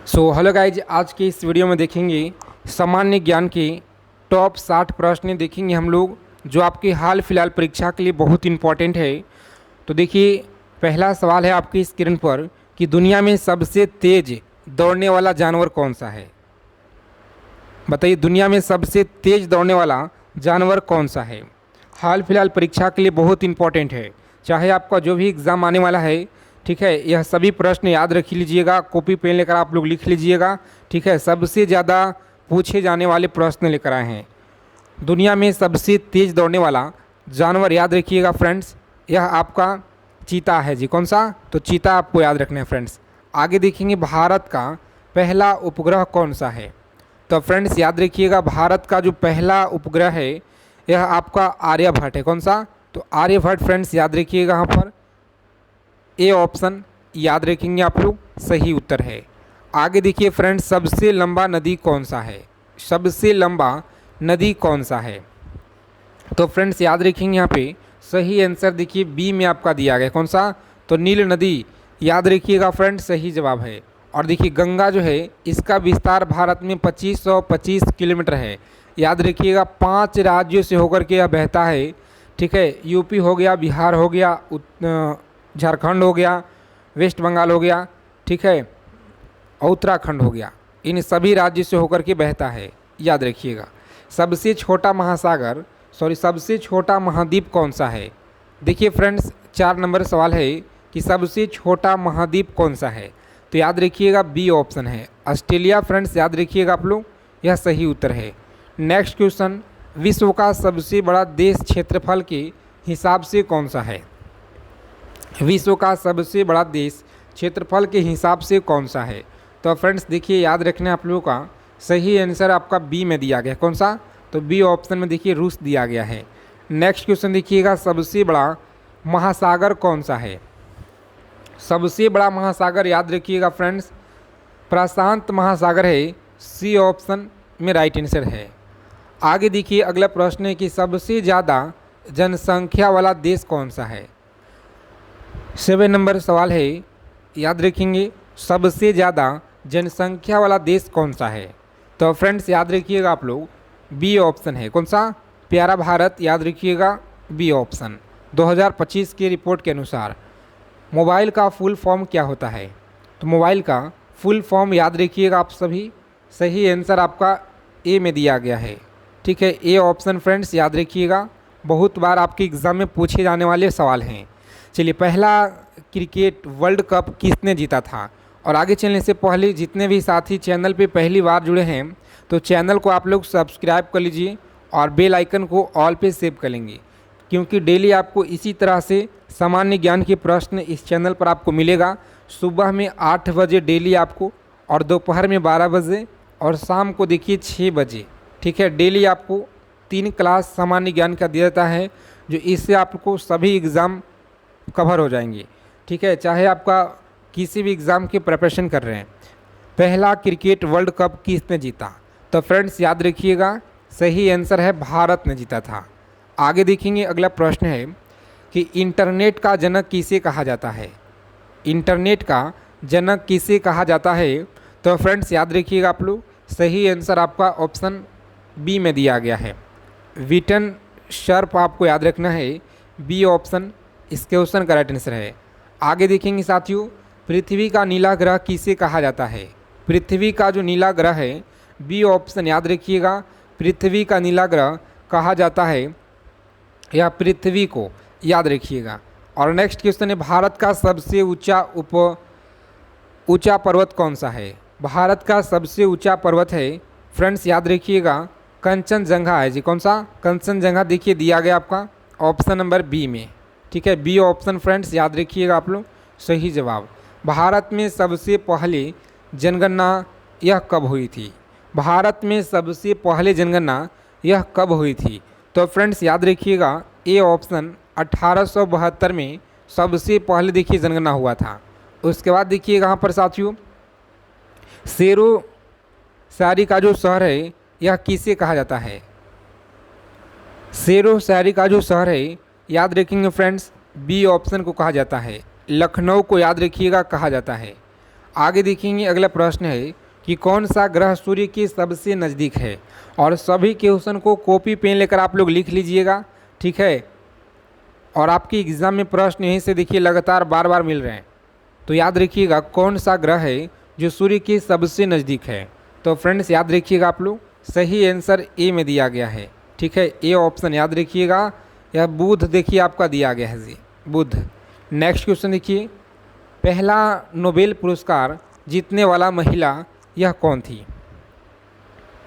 Hello guys, आज के इस वीडियो में देखेंगे सामान्य ज्ञान के टॉप 60 प्रश्न देखेंगे हम लोग, जो आपके हाल फिलहाल परीक्षा के लिए बहुत इंपॉर्टेंट है। तो देखिए, पहला सवाल है आपकी स्क्रीन पर कि दुनिया में सबसे तेज दौड़ने वाला जानवर कौन सा है। बताइए, दुनिया में सबसे तेज दौड़ने वाला जानवर कौन सा है। हाल फिलहाल परीक्षा के लिए बहुत इंपॉर्टेंट है, चाहे आपका जो भी एग्ज़ाम आने वाला है। ठीक है, यह सभी प्रश्न याद रख लीजिएगा, कॉपी पेन लेकर आप लोग लिख लीजिएगा। ठीक है, सबसे ज़्यादा पूछे जाने वाले प्रश्न लेकर आए हैं। दुनिया में सबसे तेज दौड़ने वाला जानवर याद रखिएगा फ्रेंड्स, यह आपका चीता है जी। कौन सा? तो चीता आपको याद रखना है फ्रेंड्स। आगे देखेंगे भारत का पहला उपग्रह कौन सा है। तो फ्रेंड्स याद रखिएगा, भारत का जो पहला उपग्रह है यह आपका आर्यभट्ट है। कौन सा? तो आर्यभट्ट फ्रेंड्स याद रखिएगा। यहाँ पर ए ऑप्शन याद रखेंगे आप लोग, सही उत्तर है। आगे देखिए फ्रेंड्स, सबसे लंबा नदी कौन सा है। सबसे लंबा नदी कौन सा है। तो फ्रेंड्स याद रखेंगे, यहाँ पे सही आंसर देखिए बी में आपका दिया गया। कौन सा? तो नील नदी याद रखिएगा फ्रेंड्स, सही जवाब है। और देखिए, गंगा जो है इसका विस्तार भारत में 2525 किलोमीटर है। याद रखिएगा, 5 राज्यों से होकर के यह बहता है। ठीक है, यूपी हो गया, बिहार हो गया, झारखंड हो गया, वेस्ट बंगाल हो गया, ठीक है, और उत्तराखंड हो गया। इन सभी राज्यों से होकर के बहता है, याद रखिएगा। सबसे छोटा सबसे छोटा महाद्वीप कौन सा है। देखिए फ्रेंड्स, 4 नंबर सवाल है कि सबसे छोटा महाद्वीप कौन सा है। तो याद रखिएगा बी ऑप्शन है, ऑस्ट्रेलिया। फ्रेंड्स याद रखिएगा आप लोग, यह सही उत्तर है। नेक्स्ट क्वेश्चन, विश्व का सबसे बड़ा देश क्षेत्रफल के हिसाब से कौन सा है। विश्व का सबसे बड़ा देश क्षेत्रफल के हिसाब से कौन सा है। तो फ्रेंड्स देखिए, याद रखना आप लोगों का सही आंसर आपका बी में दिया गया। कौन सा? तो बी ऑप्शन में देखिए रूस दिया गया है। नेक्स्ट क्वेश्चन देखिएगा, सबसे बड़ा महासागर कौन सा है। सबसे बड़ा महासागर याद रखिएगा फ्रेंड्स, प्रशांत महासागर है, सी ऑप्शन में राइट आंसर है। आगे देखिए, अगला प्रश्न है कि सबसे ज़्यादा जनसंख्या वाला देश कौन सा है। 7 नंबर सवाल है, याद रखेंगे सबसे ज़्यादा जनसंख्या वाला देश कौन सा है। तो फ्रेंड्स याद रखिएगा आप लोग, बी ऑप्शन है। कौन सा? प्यारा भारत, याद रखिएगा बी ऑप्शन। 2025 की रिपोर्ट के अनुसार मोबाइल का फुल फॉर्म क्या होता है। तो मोबाइल का फुल फॉर्म याद रखिएगा आप सभी, सही आंसर आपका ए में दिया गया है। ठीक है, ए ऑप्शन फ्रेंड्स याद रखिएगा, बहुत बार आपके एग्ज़ाम में पूछे जाने वाले सवाल हैं। चलिए, पहला क्रिकेट वर्ल्ड कप किसने जीता था। और आगे चलने से पहले जितने भी साथी चैनल पे पहली बार जुड़े हैं, तो चैनल को आप लोग सब्सक्राइब कर लीजिए और बेल आइकन को ऑल पे सेव कर लेंगे, क्योंकि डेली आपको इसी तरह से सामान्य ज्ञान के प्रश्न इस चैनल पर आपको मिलेगा। सुबह में 8 बजे डेली आपको, और दोपहर में 12 बजे, और शाम को देखिए 6 बजे। ठीक है, डेली आपको 3 क्लास सामान्य ज्ञान का दिया जाता है, जो इससे आपको सभी एग्ज़ाम कवर हो जाएंगे। ठीक है, चाहे आपका किसी भी एग्ज़ाम की प्रिपरेशन कर रहे हैं। पहला क्रिकेट वर्ल्ड कप किसने जीता। तो फ्रेंड्स याद रखिएगा, सही आंसर है भारत ने जीता था। आगे देखेंगे, अगला प्रश्न है कि इंटरनेट का जनक किसे कहा जाता है। इंटरनेट का जनक किसे कहा जाता है। तो फ्रेंड्स याद रखिएगा आप लोग, सही आंसर आपका ऑप्शन बी में दिया गया है, विटन शर्प आपको याद रखना है, बी ऑप्शन इस क्वेश्चन का राइट आंसर है। आगे देखेंगे साथियों, पृथ्वी का नीला ग्रह किसे कहा जाता है। पृथ्वी का जो नीला ग्रह है, बी ऑप्शन याद रखिएगा, पृथ्वी का नीला ग्रह कहा जाता है, या पृथ्वी को याद रखिएगा। और नेक्स्ट क्वेश्चन है, भारत का सबसे ऊंचा पर्वत कौन सा है। भारत का सबसे ऊंचा पर्वत है फ्रेंड्स याद रखिएगा, कंचनजंगा है जी। कौन सा? कंचनजंगा देखिए दिया गया आपका ऑप्शन नंबर बी में। ठीक है, बी ऑप्शन फ्रेंड्स याद रखिएगा आप लोग, सही जवाब। भारत में सबसे पहले जनगणना यह कब हुई थी। भारत में सबसे पहले जनगणना यह कब हुई थी। तो फ्रेंड्स याद रखिएगा, ए ऑप्शन 1872 में सबसे पहले देखिए जनगणना हुआ था। उसके बाद देखिए यहाँ पर साथियों, शेरो शायरी का जो शहर है यह किसे कहा जाता है। शेरो शायरी का जो शहर है, याद रखेंगे फ्रेंड्स, बी ऑप्शन को कहा जाता है, लखनऊ को याद रखिएगा कहा जाता है। आगे देखेंगे अगला प्रश्न है कि कौन सा ग्रह सूर्य के सबसे नज़दीक है, और सभी क्वेश्चन को कॉपी पेन लेकर आप लोग लिख लीजिएगा, ठीक है। और आपके एग्ज़ाम में प्रश्न यहीं से देखिए लगातार बार बार मिल रहे हैं, तो याद रखिएगा कौन सा ग्रह है जो सूर्य के सबसे नज़दीक है। तो फ्रेंड्स याद रखिएगा आप लोग, सही आंसर ए में दिया गया है, ठीक है, ए ऑप्शन याद रखिएगा। यह बुध देखिए आपका दिया गया है जी, बुध। नेक्स्ट क्वेश्चन देखिए, पहला नोबेल पुरस्कार जीतने वाला महिला यह कौन थी?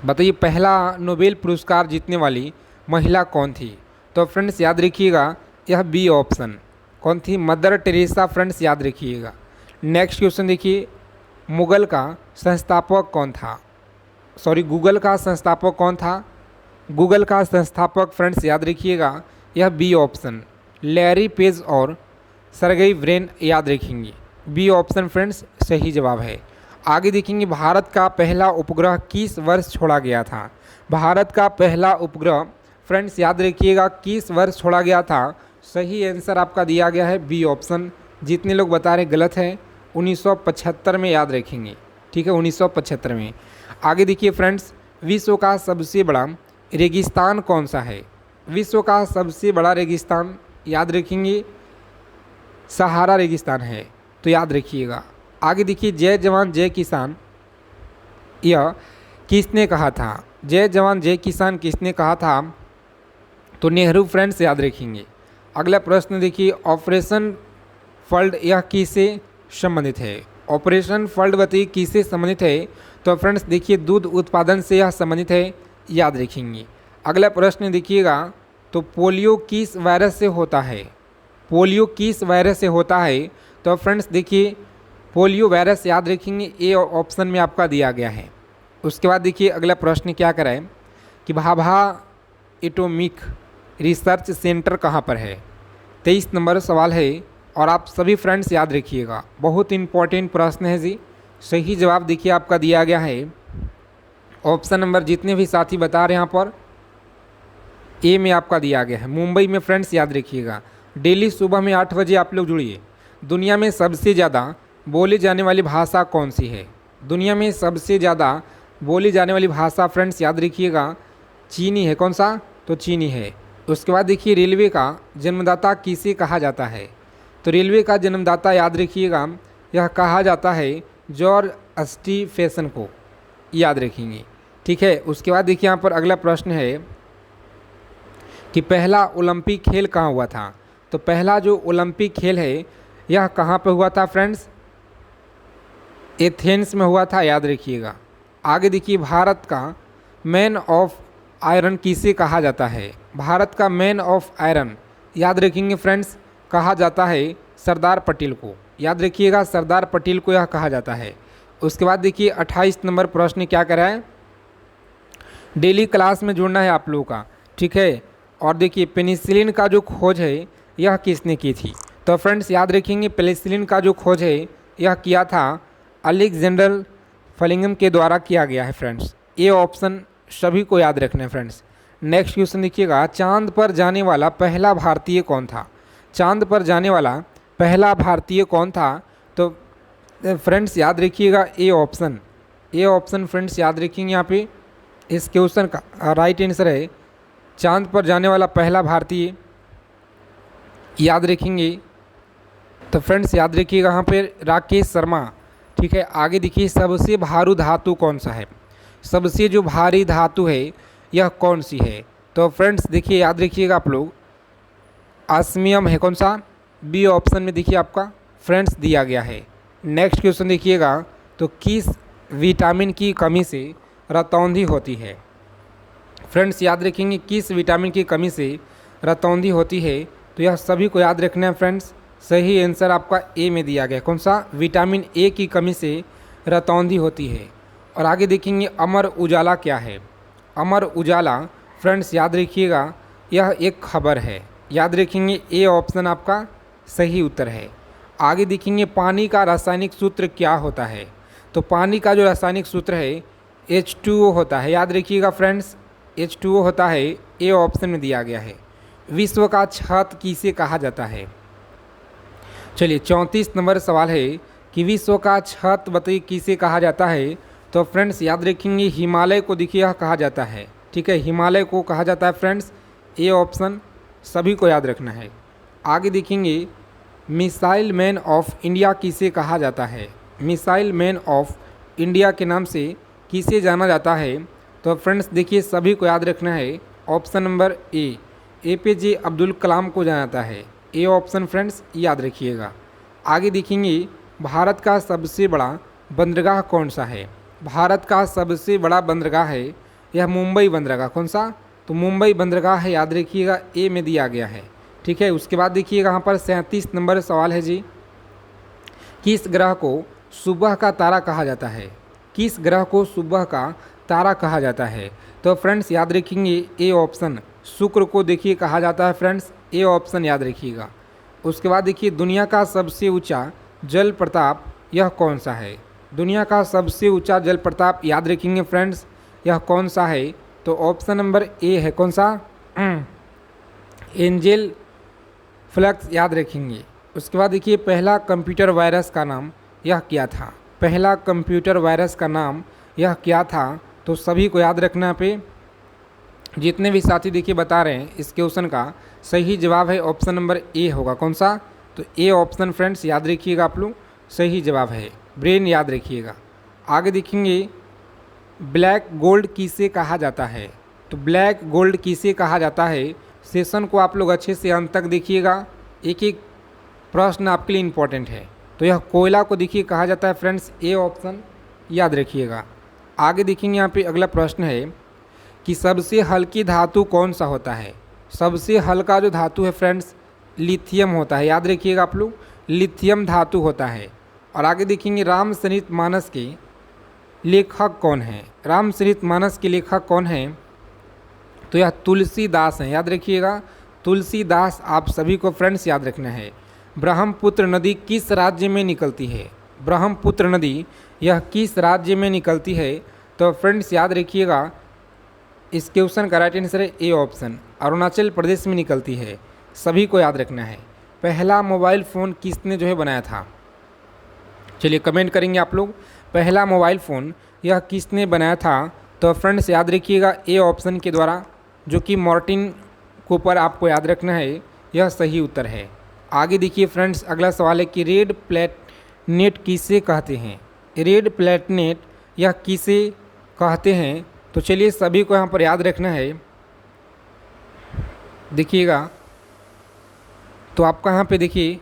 बताइए पहला नोबेल पुरस्कार जीतने वाली महिला कौन थी? तो फ्रेंड्स याद रखिएगा यह बी ऑप्शन, कौन थी? मदर टेरेसा, फ्रेंड्स याद रखिएगा। नेक्स्ट क्वेश्चन देखिए, मुगल का संस्थापक कौन था? सॉरी, गूगल का संस्थापक कौन था? गूगल का संस्थापक फ्रेंड्स याद रखिएगा यह बी ऑप्शन, लैरी पेज और सर्गेई ब्रिन, याद रखेंगे बी ऑप्शन फ्रेंड्स सही जवाब है। आगे देखेंगे, भारत का पहला उपग्रह किस वर्ष छोड़ा गया था? भारत का पहला उपग्रह फ्रेंड्स याद रखिएगा किस वर्ष छोड़ा गया था? सही आंसर आपका दिया गया है बी ऑप्शन। जितने लोग बता रहे गलत है, 1975 में याद रखेंगे, ठीक है, 1975 में। आगे देखिए फ्रेंड्स, विश्व का सबसे बड़ा रेगिस्तान कौन सा है? विश्व का सबसे बड़ा रेगिस्तान याद रखेंगे सहारा रेगिस्तान है, तो याद रखिएगा। आगे देखिए, जय जवान जय किसान यह किसने कहा था? जय जवान जय किसान किसने कहा था? तो नेहरू, फ्रेंड्स याद रखेंगे। अगला प्रश्न देखिए, ऑपरेशन फ्लड यह किससे संबंधित है? ऑपरेशन फ्लड बताइए किससे संबंधित है? तो फ्रेंड्स देखिए दूध उत्पादन से यह संबंधित है, याद रखेंगे। अगला प्रश्न देखिएगा, तो पोलियो किस वायरस से होता है? पोलियो किस वायरस से होता है? तो फ्रेंड्स देखिए पोलियो वायरस याद रखेंगे, ए ऑप्शन में आपका दिया गया है। उसके बाद देखिए अगला प्रश्न क्या कराए कि भाभा एटॉमिक रिसर्च सेंटर कहाँ पर है? 23 नंबर सवाल है, और आप सभी फ्रेंड्स याद रखिएगा, बहुत इंपॉर्टेंट प्रश्न है जी। सही जवाब देखिए आपका दिया गया है ऑप्शन नंबर, जितने भी साथी बता रहे हैं यहाँ पर ए में आपका दिया गया है, मुंबई में, फ्रेंड्स याद रखिएगा। डेली सुबह में 8 बजे आप लोग जुड़िए। दुनिया में सबसे ज़्यादा बोली जाने वाली भाषा कौन सी है? दुनिया में सबसे ज़्यादा बोली जाने वाली भाषा फ्रेंड्स याद रखिएगा चीनी है। कौन सा? तो चीनी है। उसके बाद देखिए, रेलवे का जन्मदाता किसे कहा जाता है? तो रेलवे का जन्मदाता याद रखिएगा यह कहा जाता है जॉर्ज स्टीफेंसन को, याद रखेंगे, ठीक है। उसके बाद देखिए यहाँ पर अगला प्रश्न है कि पहला ओलंपिक खेल कहाँ हुआ था? तो पहला जो ओलंपिक खेल है यह कहाँ पर हुआ था फ्रेंड्स? एथेंस में हुआ था, याद रखिएगा। आगे देखिए, भारत का मैन ऑफ आयरन किसे कहा जाता है? भारत का मैन ऑफ आयरन याद रखेंगे फ्रेंड्स, कहा जाता है सरदार पटेल को, याद रखिएगा सरदार पटेल को यह कहा जाता है। उसके बाद देखिए 28 नंबर प्रश्न क्या कराए, डेली क्लास में जुड़ना है आप लोगों का, ठीक है। और देखिए पेनिसिलिन का जो खोज है यह किसने की थी? तो फ्रेंड्स याद रखेंगे पेनिसिलिन का जो खोज है यह किया था अलेक्जेंडर फ्लेमिंग के द्वारा किया गया है फ्रेंड्स। ये ऑप्शन सभी को याद रखना है फ्रेंड्स। नेक्स्ट क्वेश्चन देखिएगा, चांद पर जाने वाला पहला भारतीय कौन था? चांद पर जाने वाला पहला भारतीय कौन था? तो फ्रेंड्स याद रखिएगा A option, A option friends याद रखेंगे। यहाँ पे इस क्वेश्चन का राइट आंसर है चांद पर जाने वाला पहला भारतीय, याद रखेंगे। तो फ्रेंड्स याद रखिएगा यहाँ पे राकेश शर्मा, ठीक है। आगे देखिए, सबसे भारी धातु कौन सा है? सबसे जो भारी धातु है यह कौन सी है? तो फ्रेंड्स देखिए याद रखिएगा आप लोग, ऑस्मियम है। कौन सा? बी ऑप्शन में देखिए आपका फ्रेंड्स दिया गया है। नेक्स्ट क्वेश्चन देखिएगा, तो किस विटामिन की कमी से रतौंधी होती है? फ्रेंड्स याद रखेंगे किस विटामिन की कमी से रतौंधी होती है? तो यह सभी को याद रखना है फ्रेंड्स। सही आंसर आपका ए में दिया गया। कौन सा? विटामिन ए की कमी से रतौंधी होती है। और आगे देखेंगे अमर उजाला क्या है? अमर उजाला फ्रेंड्स याद रखिएगा यह एक खबर है, याद रखेंगे ए ऑप्शन आपका सही उत्तर है। आगे देखेंगे पानी का रासायनिक सूत्र क्या होता है? तो पानी का जो रासायनिक सूत्र है H2O होता है, याद रखिएगा फ्रेंड्स H2O होता है, ए ऑप्शन में दिया गया है। विश्व का छत किसे कहा जाता है? चलिए 34 नंबर सवाल है कि विश्व का छत बताइए किसे कहा जाता है। तो फ्रेंड्स याद रखेंगे हिमालय को देखिए यह कहा जाता है, ठीक है, हिमालय को कहा जाता है फ्रेंड्स। ए ऑप्शन सभी को याद रखना है। आगे देखेंगे मिसाइल मैन ऑफ इंडिया किसे कहा जाता है। मिसाइल मैन ऑफ इंडिया के नाम से किसे जाना जाता है। तो फ्रेंड्स देखिए सभी को याद रखना है, option number A, APJ Abdul Kalam को जाना जाता है। ए ऑप्शन फ्रेंड्स याद रखिएगा। आगे देखेंगे भारत का सबसे बड़ा बंदरगाह कौन सा है। भारत का सबसे बड़ा बंदरगाह है यह मुंबई बंदरगाह। कौन सा? तो मुंबई बंदरगाह है, याद रखिएगा, ए में दिया गया है, ठीक है। उसके बाद देखिएगा यहाँ पर 37 नंबर सवाल है जी, किस ग्रह को सुबह का तारा कहा जाता है। किस ग्रह को सुबह का तारा कहा जाता है। तो फ्रेंड्स याद रखेंगे ए ऑप्शन, शुक्र को देखिए कहा जाता है फ्रेंड्स, ए ऑप्शन याद रखिएगा। उसके बाद देखिए दुनिया का सबसे ऊंचा जल प्रताप यह कौन सा है। दुनिया का सबसे ऊंचा जल प्रताप याद रखेंगे फ्रेंड्स, यह कौन सा है। तो ऑप्शन नंबर ए है, कौन सा? एंजल फ्लक्स याद रखेंगे। उसके बाद देखिए पहला कंप्यूटर वायरस का नाम यह क्या था। पहला कंप्यूटर वायरस का नाम यह क्या था। तो सभी को याद रखना पे, जितने भी साथी देखिए बता रहे हैं इस क्वेश्चन का सही जवाब है ऑप्शन नंबर ए होगा। कौन सा? तो ए ऑप्शन फ्रेंड्स याद रखिएगा आप लोग, सही जवाब है, ब्रेन याद रखिएगा। आगे देखेंगे ब्लैक गोल्ड किसे कहा जाता है। तो ब्लैक गोल्ड किसे कहा जाता है। सेशन को आप लोग अच्छे से अंत तक देखिएगा, एक एक प्रश्न आपके लिए इम्पोर्टेंट है। तो यह कोयला को देखिए कहा जाता है फ्रेंड्स, ए ऑप्शन याद रखिएगा। आगे देखेंगे यहाँ पे अगला प्रश्न है कि सबसे हल्की धातु कौन सा होता है। सबसे हल्का जो धातु है फ्रेंड्स लिथियम होता है, याद रखिएगा आप लोग, लिथियम धातु होता है। और आगे देखेंगे रामचरितमानस के लेखक कौन है। रामचरितमानस के लेखक कौन है। तो यह तुलसीदास हैं, याद रखिएगा, तुलसीदास आप सभी को फ्रेंड्स याद रखना है। ब्रह्मपुत्र नदी किस राज्य में निकलती है। ब्रह्मपुत्र नदी यह किस राज्य में निकलती है। तो फ्रेंड्स याद रखिएगा इस क्वेश्चन का राइट आंसर है ए ऑप्शन, अरुणाचल प्रदेश में निकलती है, सभी को याद रखना है। पहला मोबाइल फ़ोन किसने जो है बनाया था। चलिए कमेंट करेंगे आप लोग, पहला मोबाइल फ़ोन यह किसने बनाया था। तो फ्रेंड्स याद रखिएगा ए ऑप्शन के द्वारा, जो कि मार्टिन कूपर आपको याद रखना है, यह सही उत्तर है। आगे देखिए फ्रेंड्स अगला सवाल है कि रेड प्लेनेट किसे कहते हैं। रेड प्लेनेट यह किसे कहते हैं। तो चलिए सभी को यहाँ पर याद रखना है, देखिएगा। तो आपका यहाँ पे देखिए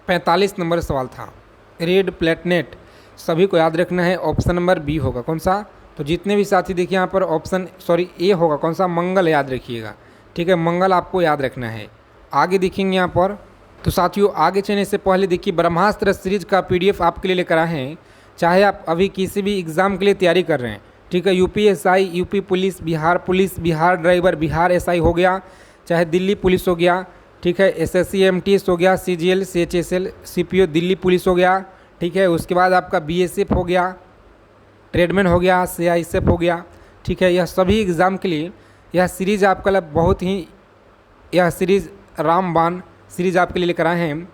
45 नंबर सवाल था, रेड प्लेनेट सभी को याद रखना है, ऑप्शन नंबर बी होगा। कौन सा? तो जितने भी साथी देखिए यहाँ पर ऑप्शन ए होगा, कौन सा? मंगल याद रखिएगा, ठीक है, मंगल आपको याद रखना है। आगे देखेंगे यहाँ पर, तो साथियों आगे चलने से पहले देखिए ब्रह्मास्त्र सीरीज का PDF आपके लिए लेकर आए हैं। चाहे आप अभी किसी भी एग्ज़ाम के लिए तैयारी कर रहे हैं, ठीक है, UPSI, UP police, Bihar driver, Bihar SI हो गया, चाहे दिल्ली पुलिस हो गया, ठीक है, SSC MTS हो गया, CGL CHSL CPO Delhi police हो गया, ठीक है। उसके बाद आपका BSF हो गया, ट्रेडमैन हो गया, CISF हो गया, ठीक है। यह सभी एग्ज़ाम के लिए यह सीरीज़ आपका लिए बहुत ही, यह सीरीज़ रामबाण सीरीज़ आपके लिए लेकर आए हैं,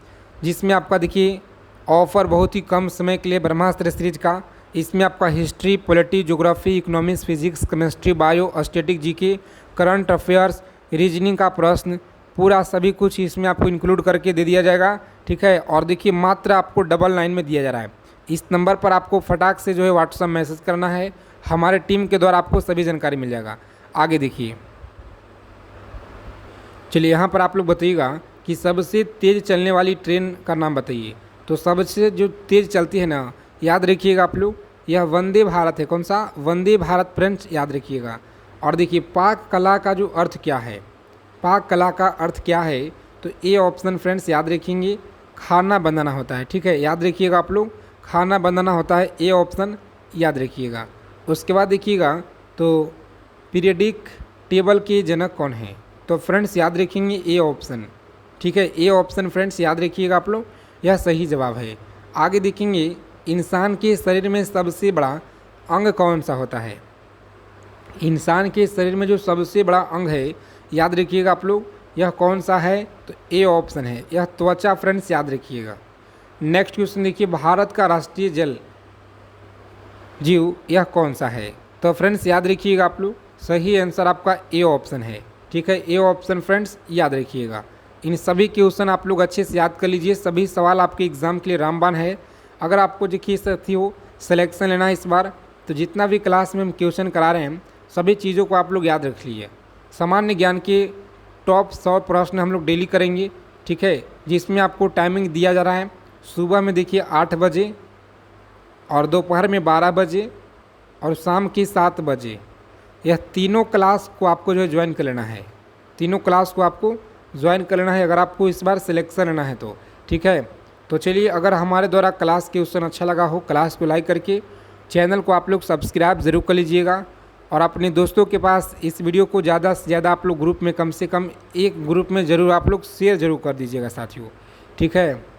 जिसमें आपका देखिए ऑफ़र बहुत ही कम समय के लिए ब्रह्मास्त्र सीरीज का। इसमें आपका history, polity, geography, economics, physics, chemistry, bio, static, GK, current affairs, reasoning का प्रश्न, पूरा सभी कुछ इसमें आपको इंक्लूड करके दे दिया जाएगा, ठीक है। और देखिए मात्र आपको 99 में दिया जा रहा है। इस नंबर पर आपको फटाक से जो है व्हाट्सअप मैसेज करना है, हमारे टीम के द्वारा आपको सभी जानकारी मिल जाएगा। आगे देखिए, चलिए यहाँ पर आप लोग बताइएगा कि सबसे तेज़ चलने वाली ट्रेन का नाम बताइए। तो सबसे जो तेज़ चलती है ना, याद रखिएगा आप लोग, यह वंदे भारत है। कौन सा? वंदे भारत फ्रेंड्स याद रखिएगा। और देखिए पाक कला का जो अर्थ क्या है, पाक कला का अर्थ क्या है। तो ए ऑप्शन फ्रेंड्स याद रखेंगे, खाना बनाना होता है, ठीक है, याद रखिएगा आप लोग, खाना बनाना होता है, ए ऑप्शन याद रखिएगा। उसके बाद देखिएगा तो पीरियडिक टेबल के जनक कौन है। तो फ्रेंड्स याद रखेंगे ए ऑप्शन, ठीक है, ए ऑप्शन फ्रेंड्स याद रखिएगा आप लोग, यह सही जवाब है। आगे देखेंगे इंसान के शरीर में सबसे बड़ा अंग कौन सा होता है। इंसान के शरीर में जो सबसे बड़ा अंग है, याद रखिएगा आप लोग, यह कौन सा है। तो ए ऑप्शन है, यह त्वचा फ्रेंड्स याद रखिएगा। नेक्स्ट क्वेश्चन देखिए, भारत का राष्ट्रीय जल जीव यह कौन सा है? तो फ्रेंड्स याद रखिएगा आप लोग, सही आंसर आपका ए ऑप्शन है। ठीक है, ए ऑप्शन फ्रेंड्स याद रखिएगा। इन सभी क्वेश्चन आप लोग अच्छे से याद कर लीजिए, सभी सवाल आपके एग्जाम के लिए रामबाण है। अगर आपको देखिए साथी हो सिलेक्शन लेना है इस बार, तो जितना भी क्लास में हम क्वेश्चन करा रहे हैं सभी चीज़ों को आप लोग याद रख लीजिए। सामान्य ज्ञान के टॉप 100 प्रश्न हम लोग डेली करेंगे। ठीक है, जिसमें आपको टाइमिंग दिया जा रहा है, सुबह में देखिए 8 बजे और दोपहर में 12 बजे और शाम की 7 बजे। यह तीनों क्लास को आपको जो है ज्वाइन कर लेना है, तीनों क्लास को आपको ज्वाइन कर लेना है अगर आपको इस बार सिलेक्शन लेना है तो। ठीक है, तो चलिए, अगर हमारे द्वारा क्लास क्वेश्चन अच्छा लगा हो, क्लास को लाइक करके चैनल को आप लोग सब्सक्राइब ज़रूर कर लीजिएगा और अपने दोस्तों के पास इस वीडियो को ज़्यादा से ज़्यादा आप लोग ग्रुप में कम से कम एक ग्रुप में ज़रूर आप लोग शेयर ज़रूर कर दीजिएगा साथियों। ठीक है।